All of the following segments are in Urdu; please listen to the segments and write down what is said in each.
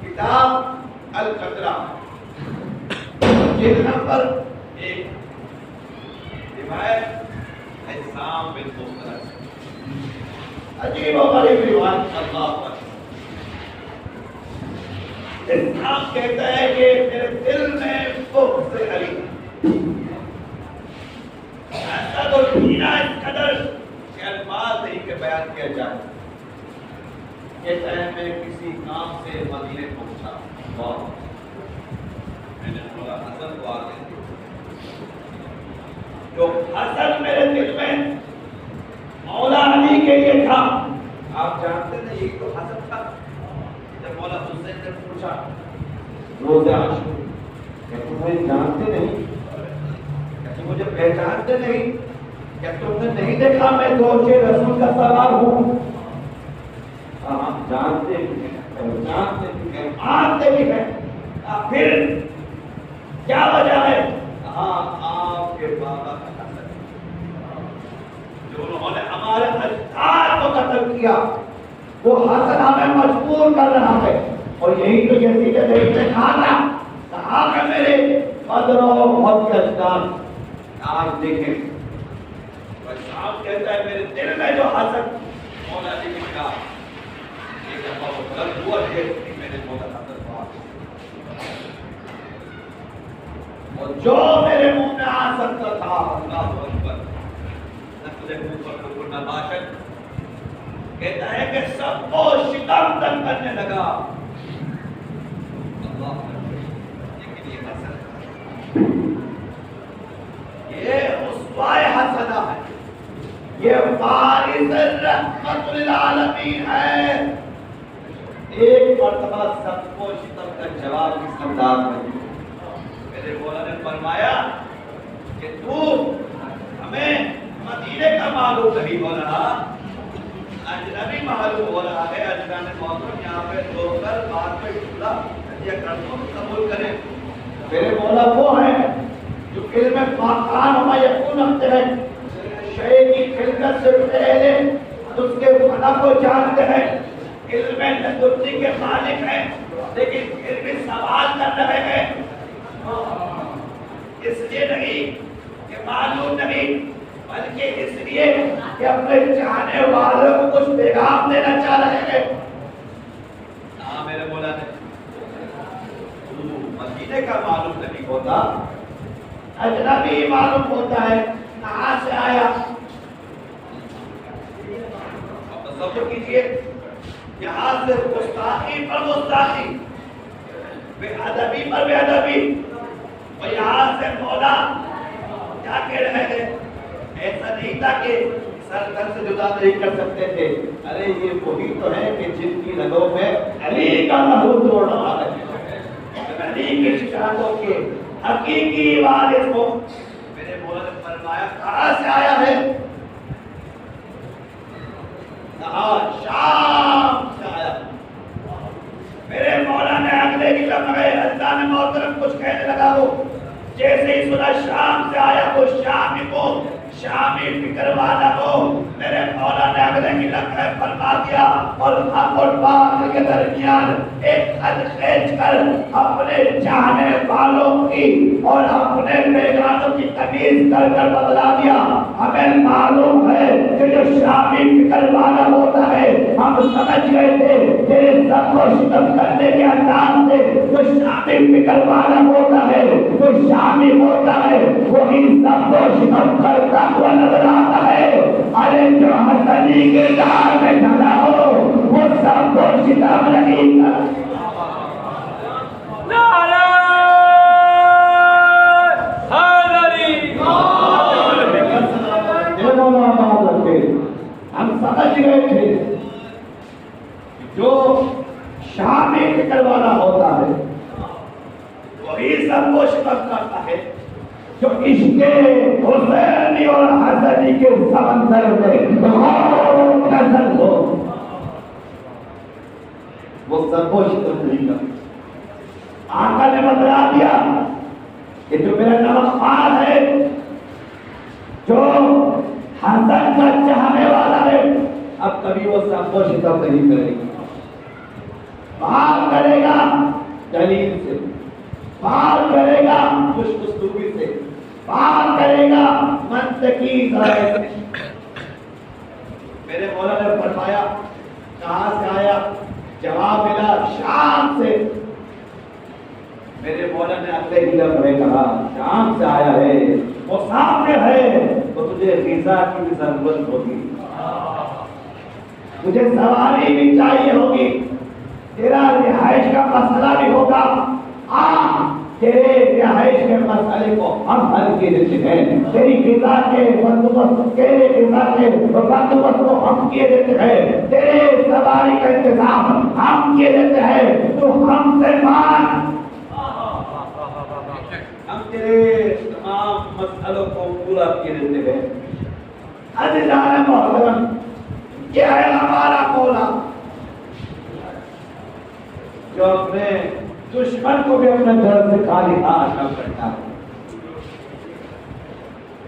کتاب القطرہ جلد نمبر 1 روایت عصام بن مختلف عجیب و غریب روایت اللہ پر عصام کہتا ہے کہ میرے دل میں بغض علی ایسا تو کینہ اس قدر کہ الفاظ نہیں کہ بیان کیا جائے. کہتا ہے میں کسی کام سے مدینے پہنچا اور میں نے بولا حسن کو آگے جو حسن میرے دل میں مولا علی کے لیے تھا. آپ جانتے ہیں یہ تو حسن تھا. جب مولا حسین نے پوچھا روز عاشور کہ تم مجھے جانتے نہیں, کہ تم مجھے پہچانتے نہیں, کیا تم نے نہیں دیکھا میں دوچے رسول کا سوار ہوں؟ ہم جانتے بھی ہیں, پہچانتے بھی ہیں, مانتے بھی ہیں. پھر کیا وجہ ہے؟ کہاں آپ کے بابا کا قتل جو انہوں نے ہمارے اجداد کو قتل کیا, وہ حسن ہمیں مجبور کر رہا ہے. اور یہی تو یزید نے کہا تھا, کہا کہ میرے بدر و احد کے اجداد آج دیکھیں. صاحب کہتا ہے میرے دل میں جو حسن مولا علی کا ایک دفعہ وہ غلط ہوا ہے میں نے مولا حسن کو اور جو میرے منہ میں آ سکتا تھا اللہ اکبر نقل منہ پر بالکل نباشت کہتا ہے کہ سب کو شکم تک کرنے لگا. اللہ اکبر. لیکن یہ حسن یہ اسوہ حسنہ ہے, یہ وارث رحمت للعالمین ہے. ایک مرتبہ سب کو شتم کا جواب اس انداز میں میرے مولا نے فرمایا کہ تو ہمیں مدینے کا معلوم نہیں ہو رہا, اجنبی معلوم ہو رہا ہے. اجنبی محترم یہاں پہ دو کر بات پہ جملہ یہ کرتوں قبول کریں. میرے مولا وہ ہیں جو علم فاقان وما یکون رکھتے ہیں, شے کی خلقت سے پہلے اس کے فنا کو جانتے ہیں, علم لدنی کے مالک ہیں, لیکن پھر بھی سوال کر رہے ہیں. اس لیے نہیں کہ معلوم نہیں, بلکہ اس لیے کہ اپنے چاہنے والوں کو کچھ پیغام دینا چاہ رہے ہیں. میرے مولا نے مدینے کا معلوم نہیں ہوتا, اجنبی معلوم ہوتا ہے. کہاں سے آیا؟ تصور کیجئے, یہاں سے گستاخی پر گستاخی, بے ادبی پر بے ادبی, اور یہاں سے مولا کیا کہہ رہے ہیں؟ ایسا نہیں تھا کہ سر گھر سے جدا نہیں کر سکتے تھے. ارے یہ وہی تو ہے کہ جن کی رگوں میں علی کا لہو دوڑ رہا ہے, علی کی شکایتوں کے حقیقی وارث کو. میرے مولا نے فرمایا کہاں سے آیا ہے؟ کہا شام سے آیا. میرے مولا نے اگلے کی لمحے اللہ نے محترم کچھ کہنے لگا, وہ جیسے ہی سنا شام سے آیا وہ شامی کو شامی فکر والا ہو. میرے مولا نے اگلے کی لمحے فرما دیا اور حق اور باطل کے درمیان ایک خط کھینچ کر اپنے چاہنے والوں کی اور اپنے بیگانوں کی تمیز کر کر بدلا دیا. ہمیں معلوم ہے کہ جو شامی فکر والا ہوتا ہے, ہم سمجھ گئے تھے تیرے سب کو شتم کرنے کے انداز سے جو شامی فکر والا ہوتا ہے, جو شامی ہوتا ہے, وہی سب کو شتم کرتا ہوا نظر آتا ہے. ارے جو حسنی کے دار میں ڈھلا ہو وہ سب کو شتم نہیں کرتا. ہم سمجھ گئے تھے جو شامی فکر والا ہوتا ہے وہی سب کو شتم کرتا ہے. جو عشق حسینی اور حسنی کے سمندر میں نظر ہو وہ سب کو شتم نہیں کرتا. آقا نے بتلا دیا کہ جو میرا نمخوار ہے, جو حسن کا چاہنے والا ہے, اب کبھی وہ سب کو شتم نہیں کرے گی. بات کرے گا دلیل سے، بات کرے گا خوش اسلوبی سے، بات کرے گا منطقی ذرائع سے۔ میرے مولا نے فرمایا کہاں سے آیا؟ جواب ملا شام سے۔ میرے مولا نے اگلے ہی لمحے کہا شام سے آیا ہے، وہ سامنے ہے، تو تجھے غذا کی بھی ضرورت ہوگی، تجھے سواری بھی چاہیے ہوگی، تیرا رہائش کا مسئلہ بھی ہوگا۔ تیرے رہائش کے مسئلے کو ہم حل کیے دیتے ہیں، تیری غذا کے بندوبست، تیرے غذا کے بندوبست کو ہم کیے دیتے ہیں، تیرے سواری کا انتظام ہم کیے دیتے ہیں، تو ہم سے مان، ہم تیرے تمام مسئلوں کو پورا کیے دیتے ہیں۔ عزیزان محترم، یہ ہے ہمارا مولا جو اپنے دشمن کو بھی اپنے در سے خالی ہاتھ نہ کرتا ہے،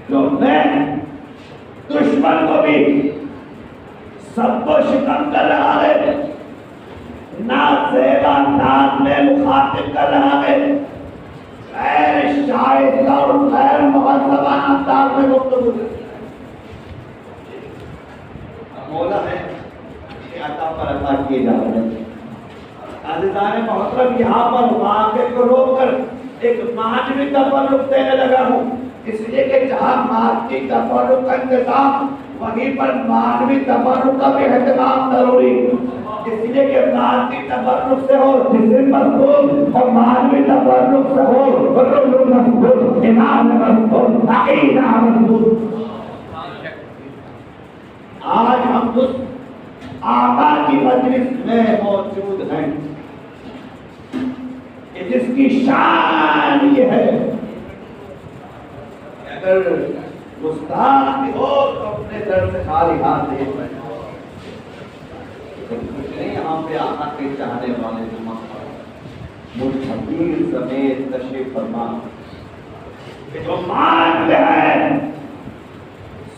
جو اپنے دشمن کو بھی سب کو شکم کر رہا ہے، نازیبا انداز میں مخاطب کر رہا ہے، غیر شائستہ اور غیر مہذبانہ انداز میں گفتگو ہے۔ مولا ہے کہ عطا پر عطا کیے جا رہے ہیں۔ عزیزان محترم، یہاں پر واقعے کو روک کر ایک معنوی تفرق دینے لگا ہوں، اس لیے کہ جہاں مادی تفرق کا انتظام، وہیں پر معنوی تفرق کا بھی اہتمام ضروری، اس لیے کہ مادی تفرق سے ہو جسم مضبوط اور معنوی تفرق سے ہو روح مضبوط، ایمان مضبوط، عقیدہ مضبوط۔ آج ہم اس آقا کی مجلس میں موجود ہیں کہ جس کی شان یہ ہے کہ اگر گستاخ بھی ہو تو اپنے در سے خالی ہاتھ دے پائے، کچھ نہیں یہاں پہ آقا کے چاہنے والے جمع مجھبیر سمیت تشریف فرما کہ جو مانتے ہیں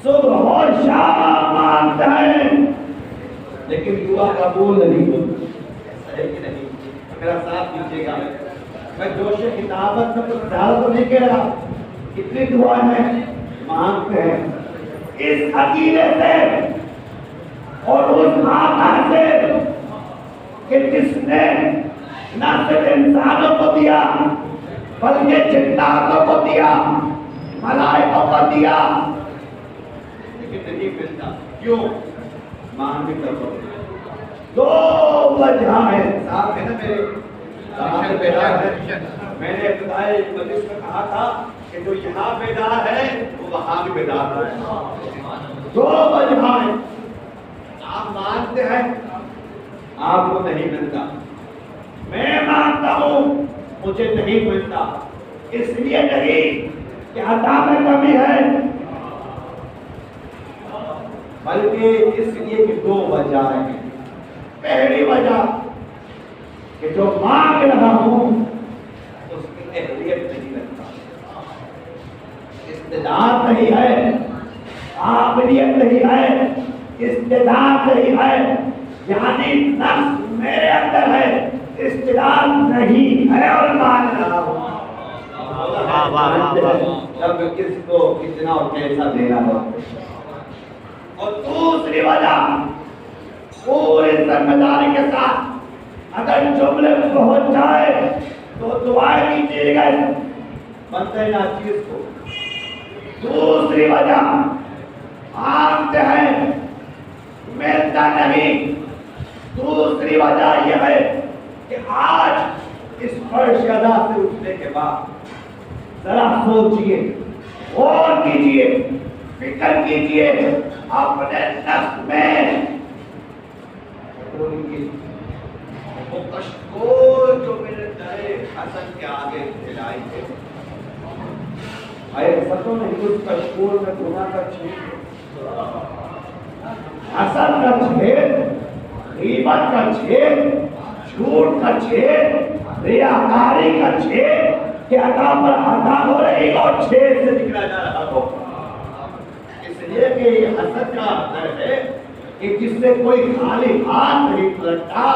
صبح و شام مانتے ہیں لیکن دعا قبول نہیں ہوتی، ہے کہ نہیں؟ میرا ساتھ دیجیے گا، میں جوش کتابت میں کچھ ڈال تو نہیں کہہ رہا، کتنی دعائیں ہیں مانگتے ہیں اس عقیدے سے اور اس آقا سے کہ جس نے نہ صرف انسانوں کو دیا بلکہ جناتوں کو دیا، ملائکوں کو دیا، لیکن نہیں ملتا۔ کیوں؟ مانوی تفرق۔ دو وجہ ہیں، صاحب ہے نا میرے کہاں سے بیدار ہے؟ میں نے ابتدائی مجلس میں کہا تھا کہ جو یہاں بیدار ہے وہ وہاں بھی بیدار ہے۔ دو وجہ ہیں، آپ مانتے ہیں آپ کو نہیں ملتا، میں مانتا ہوں مجھے نہیں ملتا، اس لیے نہیں کہ عطا میں کمی ہے، بلکہ اس لیے کہ دو وجہ ہیں۔ پہلی وجہ کہ جو مانگ رہا ہوں اس کی اہلیت نہیں رکھتا، استعداد نہیں ہے، قابلیت نہیں ہے، استعداد نہیں ہے، یعنی نفس میرے اندر ہے، استعداد نہیں ہے اور مانگ رہا ہوں۔ جب کس کو کتنا اور کیسا دینا ہو۔ اور دوسری وجہ پوری ذمہ داری کے ساتھ اگر جملے میں پہنچ جائے تو دعائیں کیجیے گا بندے ناچیز کو۔ دوسری وجہ مانگتے ہیں ملتا نہیں، دوسری وجہ یہ ہے کہ آج اس فرش ادا سے اٹھنے کے بعد ذرا سوچئے، غور کیجئے، فکر کیجئے، اپنے نفس میں وہ کشکول جو میرے درے حسن کے آگے پھیلائی ہے، حسدوں نے اس کشکول میں گناہ کا چھید، حسد کا چھید، غیبت کا چھید، جھوٹ کا چھید، ریاکاری کا چھید کہ عطا پر عطا ہو رہی اور چھید سے نکلا جا رہا ہو۔ اس لیے کہ یہ حسد کا اثر ہے کہ جس سے کوئی خالی ہاتھ نہیں پلٹتا،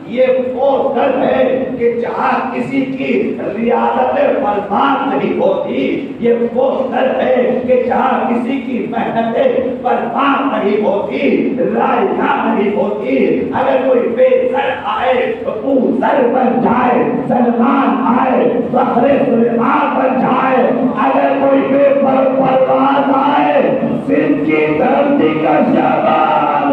یہ وہ در ہے کہ جہاں کسی کی ریاضت فرمان نہیں ہوتی، یہ وہ در ہے کہ جہاں کسی کی محنت فرمان نہیں ہوتی، رائنا نہیں ہوتی۔ اگر کوئی بے سر آئے تو سر بن جائے، سلمان آئے فخر سلیمان بن جائے، اگر کوئی بے پرواز آئے سندھ کی دھرتی کا شہباز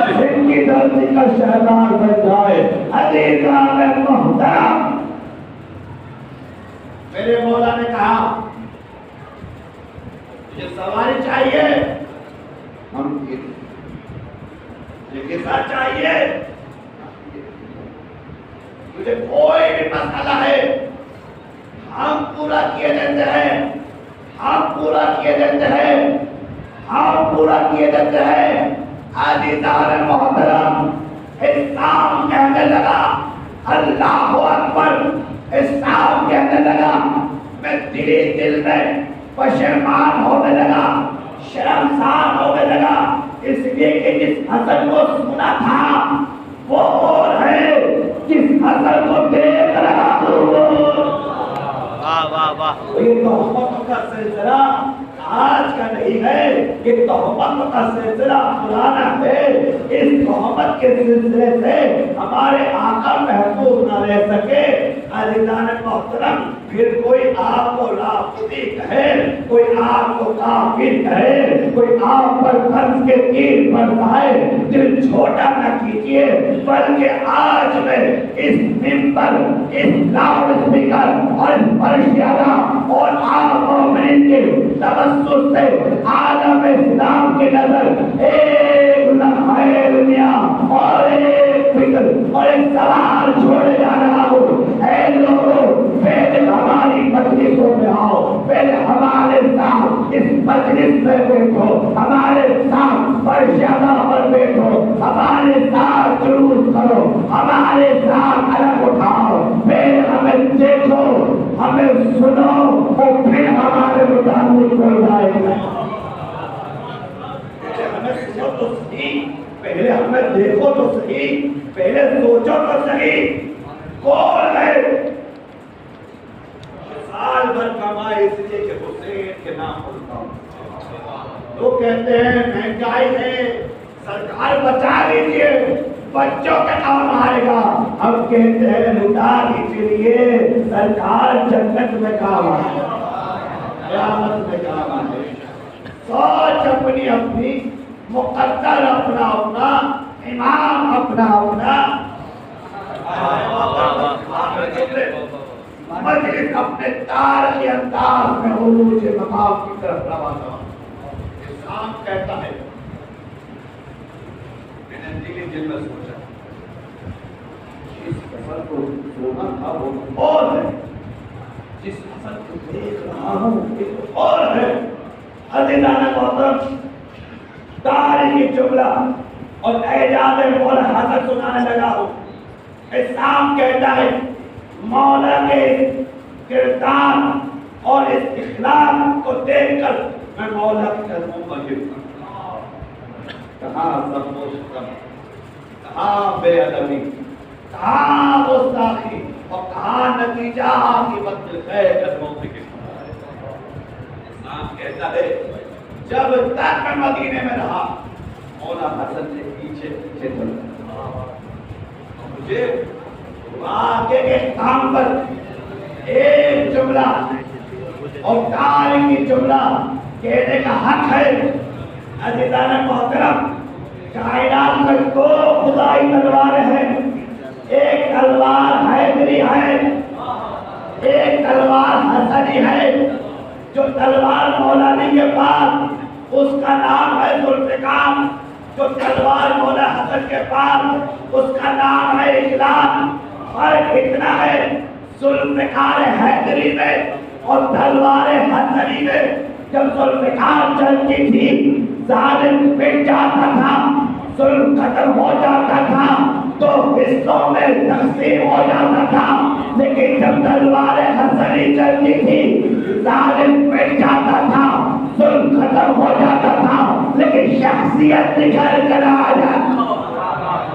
سندھ کی دھرتی کا شہباز بن جائے۔ عزیزان محترم، میرے مولا نے کہا مجھے سواری چاہیے، ہم مجھے غذا چاہیے، مجھے کوئی بھی مسئلہ ہے ہم پورا کیے دیتے ہیں، ہم پورا کیے دیتے ہیں، ہم پورا کیے دیتے ہیں۔ عزیزان محترم، اسلام کہنے لگا اللہ اکبر، اسلام کہنے لگا، میں دل میں پشیمان ہونے لگا، شرمسار ہونے لگا، اس لیے کہ جس حسن کو سنا تھا وہ اور ہے جس حسن کو دیکھ رہا ہوں۔ واہ واہ واہ۔ یہ تہمت کا سلسلہ آج کا نہیں ہے، یہ تہمت کا سلسلہ پرانا ہے۔ اس تہمت کے سلسلے سے ہمارے آقا محفوظ نہ رہ سکے۔ عزیزان محترم، پھر کوئی آپ کو رافضی کہے، کوئی آپ کو کافر کہے، کوئی آپ پر فرض کے تیر برسائے، دل چھوٹا نہ کیجیے، بلکہ آج میں اس منبر، اس لاؤڈ اسپیکر اور اس پرشیادہ اور عام مومنین کے توسط سے عالم اسلام کی نظر ایک لمحہ دنیا اور ایک فکر اور ایک سوال چھوڑے جا رہا ہوں۔ اے لوگوں، پہلے ہماری مجلسوں میں آؤ، پہلے ہمارے ساتھ اس مجلس میں بیٹھو، ہمارے ساتھ پرشیادہ پر بیٹھو، ہمارے ساتھ جلوس کرو، ہمارے ساتھ الگ اٹھاؤ، پھر ہمیں دیکھو، ہمیں سنو اور پھر ہمارے متعلق ہو جائے گا۔ پہلے ہمیں دیکھو تو صحیح، پہلے سوچو تو صحیح، کون ہے؟ سال بھر کمائے اس لیے کہ حسین کے نام بولتا ہوں۔ لوگ کہتے ہیں مہنگائی ہے، سرکار بچا لیجیے، بچوں کا کام آئے گا۔ ہم کہتے ہیں لٹا لیجیے، سرکار جنت میں کام آئے گا، قیامت میں کام آئے گا۔ سوچ اپنی اپنی، مقدر اپنا اپنا، امام اپنا اپنا، مجلس اپنے تاریخی انداز میں عروج مقام کی طرف روانہ ہو۔ اسلام کہتا ہے، میں نے دل میں سوچا جس فصل کو سونا تھا وہ اور ہے، جس فصل کو دیکھ رہا ہوں ایک اور ہے۔ عزیزان محترم، تاریخی جملہ اور اعجاز مولا حسن سنانے لگا ہوں۔ اسلام کہتا ہے مولا کے کردار اور اس اخلاق کو دیکھ کر میں مولا کے قدموں پر گرتا ہوں۔ کہاں سب کہاں بے ادبی، کہاں گستاخی اور کہاں نتیجہ کی بدل ہے قدموں پہ گرتا ہے۔ اسلام کہتا ہے جب تک میں مدینے میں رہا مولا حسن سے پیچھے پیچھے چلتا، مجھے آگے کے کام پر ایک جملہ اور تاریخی جملہ کہنے کا حق ہے۔ عزیزان محترم، کائنات میں دو خدائی تلواریں ہیں، ایک تلوار حیدری ہے، ایک تلوار حسنی ہے۔ جو تلوار مولانا کے پاس اس کا نام ہے ذوالفقار، جو تلوار مولا حسن کے پاس اس کا نام ہے اخلاص۔ فرق اتنا ہے، ذوالفقار حیدری میں اور تلوار حسنی میں جب ذوالفقار چلتی تھی ظالم پٹ جاتا تھا، ظلم ختم ہو جاتا تھا، تو حصوں میں تقسیم ہو جاتا تھا۔ لیکن جب تلوار حسنی چلتی تھی ظالم پٹ جاتا تھا، ظلم ختم ہو جاتا تھا، لیکن شخصیت نکل کر آ جاتی